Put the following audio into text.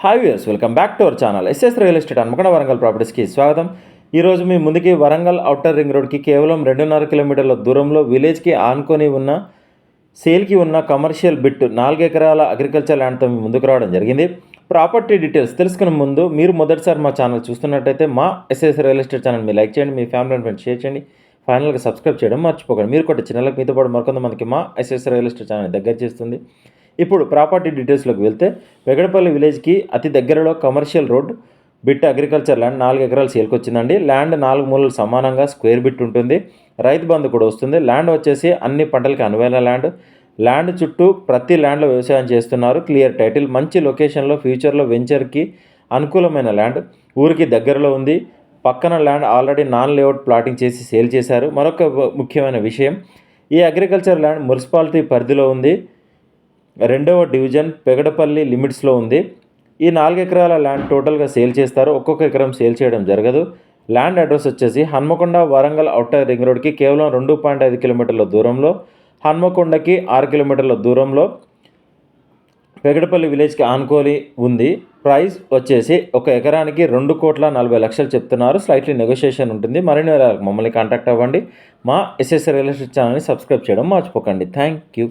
Hi viewers, welcome back to our channel SS real estate Hanamkonda Warangal ప్రాపర్టీస్కి స్వాగతం. ఈరోజు మీ ముందుకి వరంగల్ ఔటర్ రింగ్ రోడ్కి కేవలం 2.5 కిలోమీటర్ల దూరంలో విలేజ్కి ఆనుకొని ఉన్న సేల్కి ఉన్న కమర్షియల్ బిట్ 4 ఎకరాల అగ్రికల్చర్ ల్యాండ్తో మీ ముందుకు రావడం జరిగింది. ప్రాపర్టీ డీటెయిల్స్ తెలుసుకునే ముందు మీరు మొదటిసారి మా ఛానల్ చూస్తున్నట్టయితే మా ఎస్ఎస్ రియల్ ఎస్టేట్ ఛానల్ మీరు లైక్ చేయండి, మీ ఫ్యామిలీ అండ్ ఫ్రెండ్స్ షేర్ చేయండి, ఫైనల్గా సబ్స్క్రైబ్ చేయడం మర్చిపోకండి. మీరు కొట్టే చిన్నలకు మీతో పాటు మరికొంతమందికి మా ఎస్ఎస్ రియల్ ఎస్టేట్ ఛానల్ దగ్గర చేస్తుంది. ఇప్పుడు ప్రాపర్టీ డీటెయిల్స్లోకి వెళ్తే, వెగడపల్లి విలేజ్కి అతి దగ్గరలో commercial road bit agriculture land 4 ఎకరాలు సేల్కి వచ్చిందండి. ల్యాండ్ 4 మూలలు సమానంగా స్క్వేర్ బిట్ ఉంటుంది. రైతు బంధు కూడా వస్తుంది. ల్యాండ్ వచ్చేసి అన్ని పంటలకి అనువైన ల్యాండ్ చుట్టూ ప్రతి ల్యాండ్లో వ్యవసాయం చేస్తున్నారు. క్లియర్ టైటిల్, మంచి లొకేషన్లో ఫ్యూచర్లో వెంచర్కి అనుకూలమైన ల్యాండ్, ఊరికి దగ్గరలో ఉంది. పక్కన land already non layout plotting చేసి సేల్ చేశారు. మరొక ముఖ్యమైన విషయం, ఈ అగ్రికల్చర్ ల్యాండ్ మున్సిపాలిటీ పరిధిలో ఉంది. 2వ డివిజన్ పెగడపల్లి లిమిట్స్లో ఉంది. ఈ 4 ఎకరాల ల్యాండ్ టోటల్గా సేల్ చేస్తారు. ఒక్కొక్క ఎకరం సేల్ చేయడం జరగదు. ల్యాండ్ అడ్రస్ వచ్చేసి హన్మకొండ వరంగల్ ఔటర్ రింగ్ రోడ్కి కేవలం 2.5 కిలోమీటర్ల దూరంలో, హన్మకొండకి 6 కిలోమీటర్ల దూరంలో పెగడపల్లి విలేజ్కి ఆనుకోని ఉంది. ప్రైస్ వచ్చేసి 1 ఎకరానికి 2,40,00,000 చెప్తున్నారు. స్లైట్లీ నెగోషియేషన్ ఉంటుంది. మరిన్ని వివరాలకు మమ్మల్ని కాంటాక్ట్ అవ్వండి. మా ఎస్ఎస్ రియల్ ఎస్టేట్ ఛానల్ని సబ్స్క్రైబ్ చేయడం మర్చిపోకండి. Thank you.